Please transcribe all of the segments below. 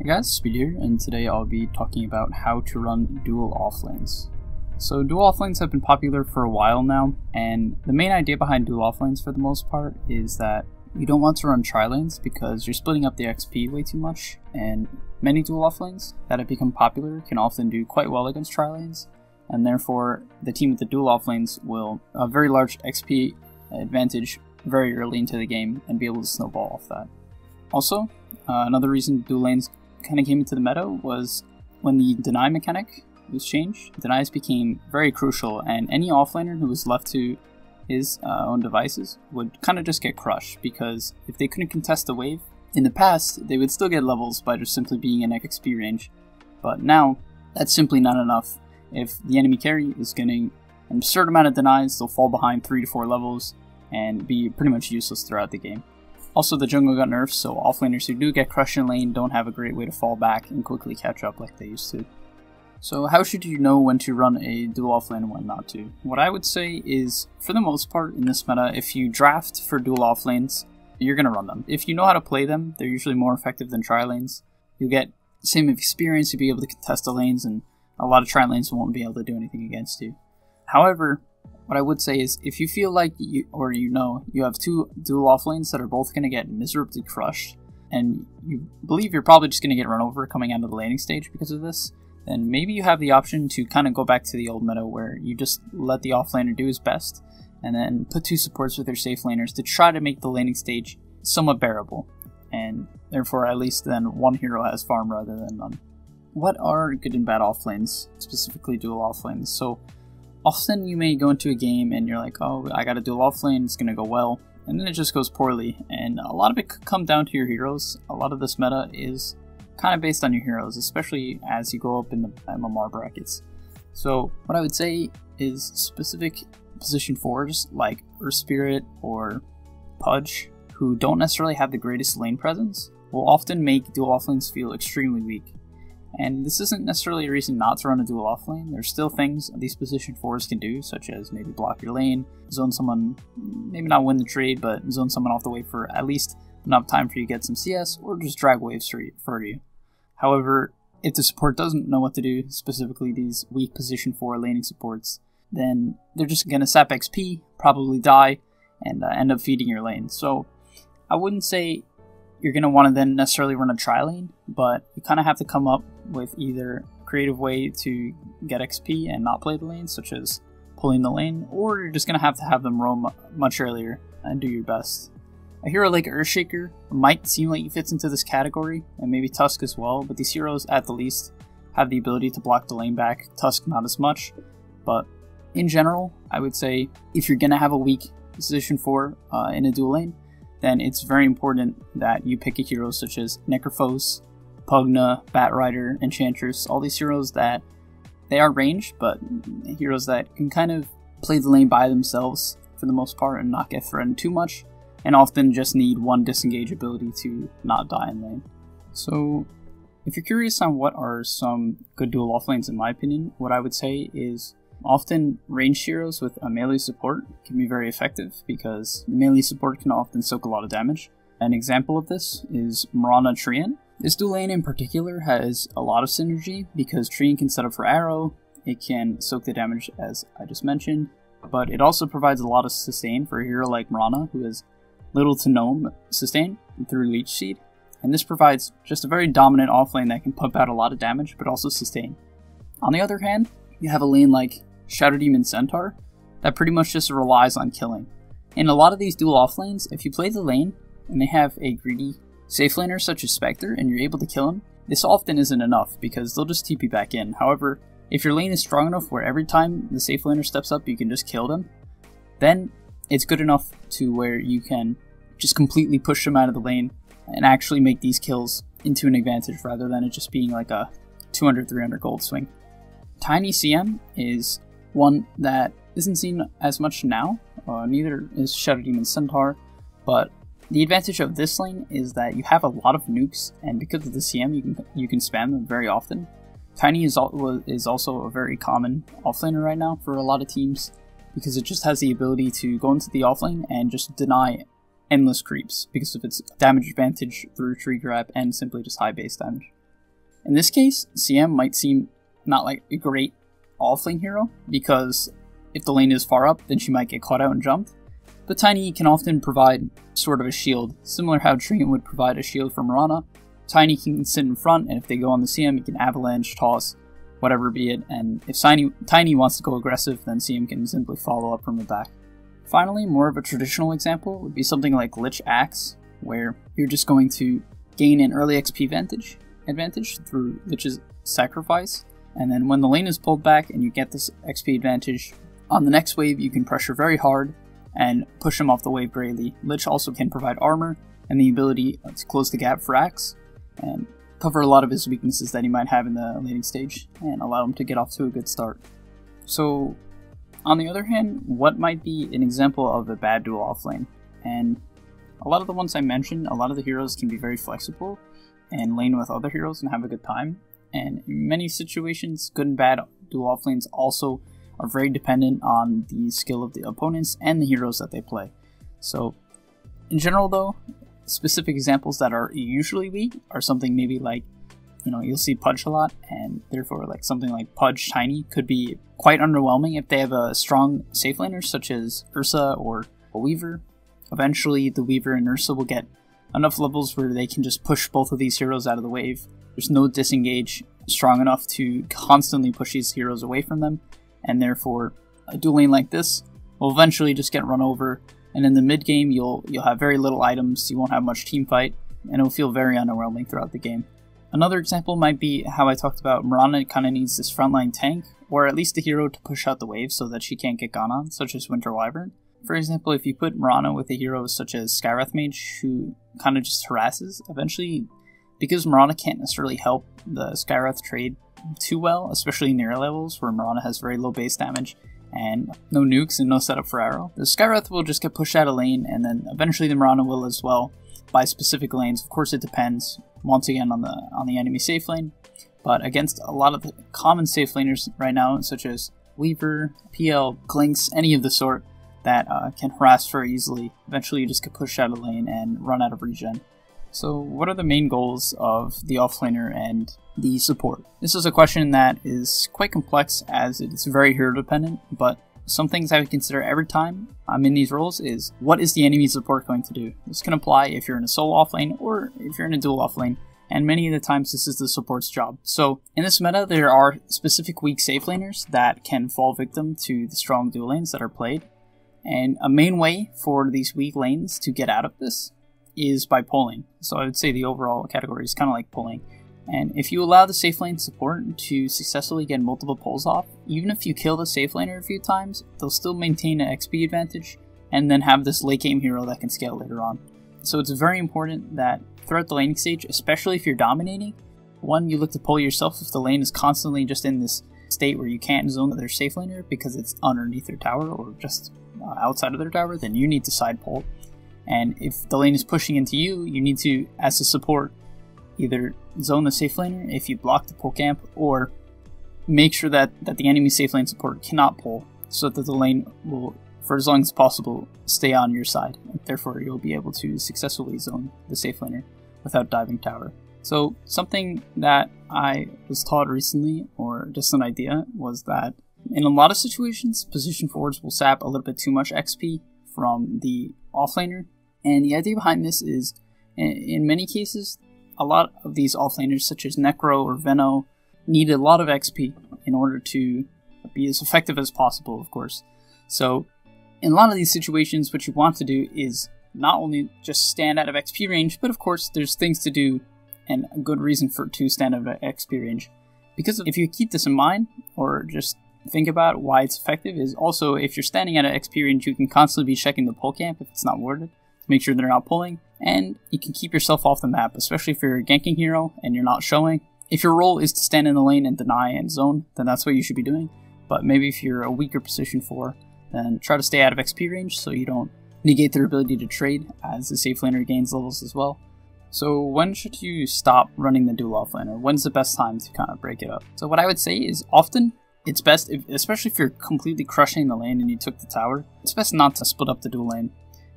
Hey guys, Speed here, and today I'll be talking about how to run dual offlanes. So dual offlanes have been popular for a while now, and the main idea behind dual offlanes for the most part is that you don't want to run tri-lanes because you're splitting up the XP way too much, and many dual offlanes that have become popular can often do quite well against tri-lanes, and therefore the team with the dual offlanes will have a very large XP advantage very early into the game and be able to snowball off that. Also, another reason dual lanes kind of came into the meta was when the deny mechanic was changed. Denies became very crucial, and any offlaner who was left to his own devices would kind of just get crushed, because if they couldn't contest the wave, in the past they would still get levels by just simply being in XP range, but now that's simply not enough. If the enemy carry is getting an absurd amount of denies, they'll fall behind 3 to 4 levels and be pretty much useless throughout the game. Also, the jungle got nerfed, so offlaners who do get crushed in lane don't have a great way to fall back and quickly catch up like they used to. So how should you know when to run a dual offlane and when not to? What I would say is, for the most part in this meta, if you draft for dual offlanes, you're going to run them. If you know how to play them, they're usually more effective than tri-lanes. You'll get the same experience, you'll be able to contest the lanes, and a lot of tri-lanes won't be able to do anything against you. However, what I would say is, if you feel like you have two dual offlanes that are both going to get miserably crushed, and you believe you're probably just going to get run over coming out of the laning stage because of this, then maybe you have the option to kind of go back to the old meta where you just let the offlaner do his best, and then put 2 supports with their safe laners to try to make the laning stage somewhat bearable, and therefore at least then one hero has farm rather than none. What are good and bad offlanes, specifically dual offlanes? So often you may go into a game and you're like, oh, I got a dual offlane, it's going to go well, and then it just goes poorly, and a lot of it could come down to your heroes. A lot of this meta is kind of based on your heroes, especially as you go up in the MMR brackets. So what I would say is specific position forwards like Earth Spirit or Pudge, who don't necessarily have the greatest lane presence, will often make dual offlanes feel extremely weak. And this isn't necessarily a reason not to run a dual offlane. There's still things these position forwards can do, such as maybe block your lane, zone someone, maybe not win the trade, but zone someone off the wave for at least enough time for you to get some CS, or just drag waves for you. However, if the support doesn't know what to do, specifically these weak position 4 laning supports, then they're just going to sap XP, probably die, and end up feeding your lane. So I wouldn't say you're going to want to then necessarily run a tri-lane, but you kind of have to come up with either a creative way to get XP and not play the lane, such as pulling the lane, or you're just going to have them roam much earlier and do your best. A hero like Earthshaker might seem like he fits into this category, and maybe Tusk as well, but these heroes at the least have the ability to block the lane back. Tusk not as much, but in general, I would say if you're going to have a weak position 4 in a dual lane, then it's very important that you pick a hero such as Necrophos, Pugna, Batrider, Enchantress, all these heroes that they are ranged, but heroes that can kind of play the lane by themselves for the most part and not get threatened too much, and often just need one disengage ability to not die in lane. So if you're curious on what are some good dual offlanes in my opinion, what I would say is often ranged heroes with a melee support can be very effective, because the melee support can often soak a lot of damage. An example of this is Mirana Treant. This dual lane in particular has a lot of synergy because Treant can set up for arrow, it can soak the damage as I just mentioned, but it also provides a lot of sustain for a hero like Mirana who has little to no sustain through Leech Seed, and this provides just a very dominant offlane that can pump out a lot of damage but also sustain. On the other hand, you have a lane like Shadow Demon Centaur that pretty much just relies on killing. In a lot of these dual offlanes, if you play the lane and they have a greedy safe laner such as Spectre and you're able to kill him, this often isn't enough because they'll just TP back in. However, if your lane is strong enough where every time the safe laner steps up you can just kill them, then it's good enough to where you can just completely push them out of the lane and actually make these kills into an advantage rather than it just being like a 200-300 gold swing. Tiny CM is one that isn't seen as much now, neither is Shadow Demon Centaur, but the advantage of this lane is that you have a lot of nukes, and because of the CM you can spam them very often. Tiny is also a very common offlaner right now for a lot of teams, because it just has the ability to go into the offlane and just deny endless creeps because of its damage advantage through tree grab and simply just high base damage. In this case, CM might seem not like a great offlane hero, because if the lane is far up, then she might get caught out and jumped. But Tiny can often provide sort of a shield, similar how Treant would provide a shield for Mirana. Tiny can sit in front, and if they go on the CM, he can avalanche, toss, whatever be it, and if Tiny wants to go aggressive, then CM can simply follow up from the back. Finally, more of a traditional example would be something like Lich Axe, where you're just going to gain an early XP advantage through Lich's sacrifice, and then when the lane is pulled back and you get this XP advantage, on the next wave you can pressure very hard and push him off the wave greatly. Lich also can provide armor and the ability to close the gap for Axe, and cover a lot of his weaknesses that he might have in the laning stage, and allow him to get off to a good start. So, on the other hand, what might be an example of a bad dual offlane? And a lot of the ones I mentioned, a lot of the heroes can be very flexible and lane with other heroes and have a good time. And in many situations, good and bad dual offlanes also are very dependent on the skill of the opponents and the heroes that they play. So, in general though, specific examples that are usually weak are something maybe like, you'll see Pudge a lot, and therefore like something like Pudge Tiny could be quite underwhelming if they have a strong safe laner such as Ursa or a Weaver. Eventually the Weaver and Ursa will get enough levels where they can just push both of these heroes out of the wave. There's no disengage strong enough to constantly push these heroes away from them, and therefore a dual lane like this will eventually just get run over, and in the mid game you'll have very little items, you won't have much team fight, and it'll feel very underwhelming throughout the game. Another example might be how I talked about Mirana kind of needs this frontline tank, or at least a hero to push out the wave so that she can't get gone on, such as Winter Wyvern. For example, if you put Mirana with a hero such as Skywrath Mage, who kind of just harasses, eventually, because Mirana can't necessarily help the Skywrath trade too well, especially in the air levels where Mirana has very low base damage and no nukes and no setup for arrow, the Skywrath will just get pushed out of lane, and then eventually the Mirana will as well by specific lanes. Of course, it depends once again on the enemy safe lane, but against a lot of the common safe laners right now, such as Weaver, PL, Glinks, any of the sort that can harass very easily, eventually you just get pushed out of lane and run out of regen. So what are the main goals of the offlaner and the support? This is a question that is quite complex as it's very hero dependent, but some things I would consider every time I'm in these roles is, what is the enemy support going to do? This can apply if you're in a solo offlane or if you're in a dual offlane, and many of the times this is the support's job. So in this meta, there are specific weak safe laners that can fall victim to the strong dual lanes that are played, and a main way for these weak lanes to get out of this is by pulling. So I would say the overall category is kind of like pulling. And if you allow the safe lane support to successfully get multiple pulls off, even if you kill the safe laner a few times, they'll still maintain an XP advantage and then have this late game hero that can scale later on. So it's very important that throughout the laning stage, especially if you're dominating, one, you look to pull yourself if the lane is constantly just in this state where you can't zone their safe laner because it's underneath their tower or just outside of their tower, then you need to side pull. And if the lane is pushing into you, you need to, as a support, either zone the safe laner if you block the pull camp, or make sure that the enemy safe lane support cannot pull, so that the lane will, for as long as possible, stay on your side. And therefore, you'll be able to successfully zone the safe laner without diving tower. So something that I was taught recently, or just an idea, was that in a lot of situations, position forwards will sap a little bit too much XP from the offlaner. And the idea behind this is, in many cases, a lot of these offlaners, such as Necro or Veno, need a lot of XP in order to be as effective as possible, of course. So, in a lot of these situations, what you want to do is not only just stand out of XP range, but of course, there's things to do and a good reason to stand out of XP range. Because if you keep this in mind, or just think about why it's effective, is also if you're standing at an XP range, you can constantly be checking the pull camp if it's not warded, to make sure they're not pulling, and you can keep yourself off the map, especially if you're a ganking hero and you're not showing. If your role is to stand in the lane and deny and zone, then that's what you should be doing. But maybe if you're a weaker position 4, then try to stay out of XP range so you don't negate their ability to trade as the safe laner gains levels as well. So when should you stop running the dual offlaner? When's the best time to kind of break it up? So what I would say is often it's best, especially if you're completely crushing the lane and you took the tower, it's best not to split up the dual lane.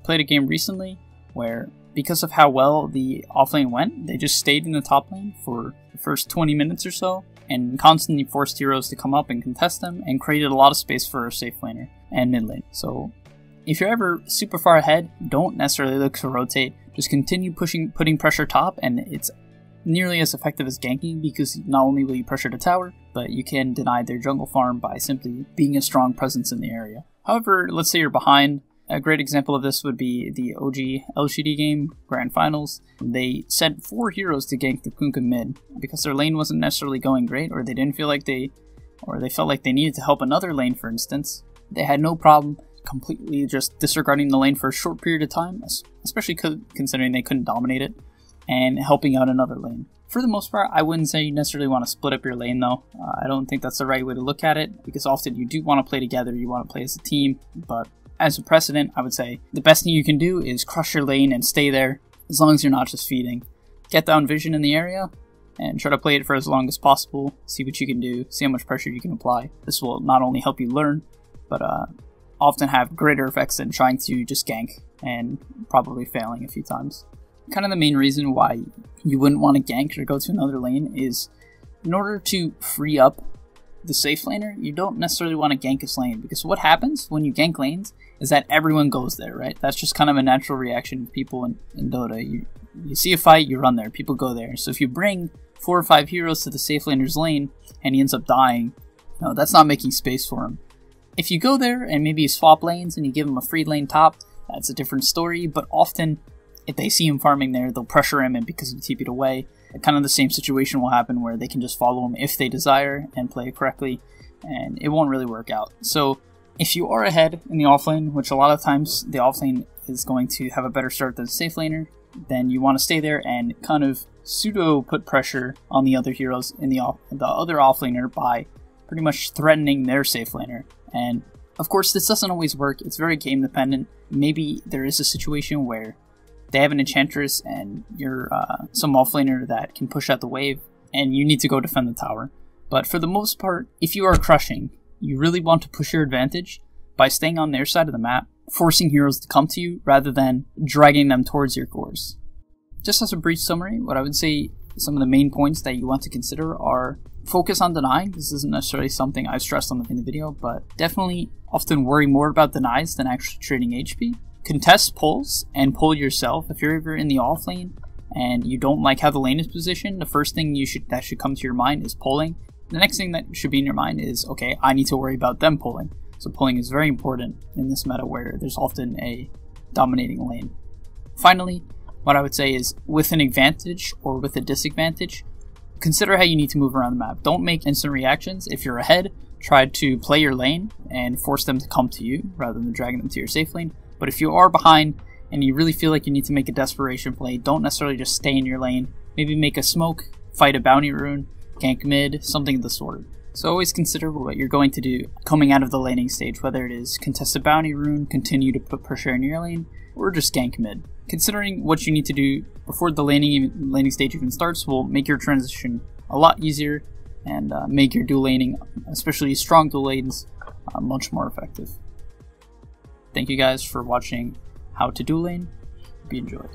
Played a game recently where because of how well the offlane went, they just stayed in the top lane for the first 20 minutes or so, and constantly forced heroes to come up and contest them, and created a lot of space for a safe laner and mid lane. So if you're ever super far ahead, don't necessarily look to rotate, just continue putting pressure top, and it's nearly as effective as ganking, because not only will you pressure the tower, but you can deny their jungle farm by simply being a strong presence in the area. However, let's say you're behind. A great example of this would be the OG LCD game, Grand Finals. They sent 4 heroes to gank the Kunkka mid because their lane wasn't necessarily going great, or they didn't feel like they felt like they needed to help another lane, for instance. They had no problem completely just disregarding the lane for a short period of time, especially considering they couldn't dominate it, and helping out another lane. For the most part, I wouldn't say you necessarily want to split up your lane though. I don't think that's the right way to look at it, because often you do want to play together, you want to play as a team, but as a precedent, I would say the best thing you can do is crush your lane and stay there, as long as you're not just feeding. Get down vision in the area, and try to play it for as long as possible, see what you can do, see how much pressure you can apply. This will not only help you learn, but often have greater effects than trying to just gank and probably failing a few times. Kind of the main reason why you wouldn't want to gank or go to another lane is in order to free up the safe laner, you don't necessarily want to gank his lane, because what happens when you gank lanes is that everyone goes there, right? That's just kind of a natural reaction of people in Dota. You see a fight, you run there, people go there. So if you bring 4 or 5 heroes to the safe laner's lane and he ends up dying, no, that's not making space for him. If you go there and maybe you swap lanes and you give him a free lane top, that's a different story, but often if they see him farming there, they'll pressure him, and because he TP'd away, kind of the same situation will happen where they can just follow him if they desire and play correctly, and it won't really work out. So if you are ahead in the offlane, which a lot of times the offlane is going to have a better start than the safe laner, then you want to stay there and kind of pseudo put pressure on the other heroes in the other offlaner by pretty much threatening their safe laner. And of course, this doesn't always work. It's very game dependent. Maybe there is a situation where they have an enchantress and you're some offlaner that can push out the wave and you need to go defend the tower. But for the most part, if you are crushing, you really want to push your advantage by staying on their side of the map, forcing heroes to come to you rather than dragging them towards your cores. Just as a brief summary, what I would say some of the main points that you want to consider are: focus on denying. This isn't necessarily something I've stressed in the video, but definitely often worry more about denies than actually trading HP. Contest pulls and pull yourself. If you're ever in the off lane and you don't like how the lane is positioned, the first thing that should come to your mind is pulling. The next thing that should be in your mind is, okay, I need to worry about them pulling. So pulling is very important in this meta where there's often a dominating lane. Finally, what I would say is, with an advantage or with a disadvantage, consider how you need to move around the map. Don't make instant reactions. If you're ahead, try to play your lane and force them to come to you rather than dragging them to your safe lane. But if you are behind and you really feel like you need to make a desperation play, don't necessarily just stay in your lane. Maybe make a smoke, fight a bounty rune, gank mid, something of the sort. So always consider what you're going to do coming out of the laning stage, whether it is contest a bounty rune, continue to put pressure in your lane, or just gank mid. Considering what you need to do before the laning stage even starts will make your transition a lot easier and make your dual laning, especially strong dual lanes, much more effective. Thank you guys for watching How to Dual Lane. Hope you enjoyed.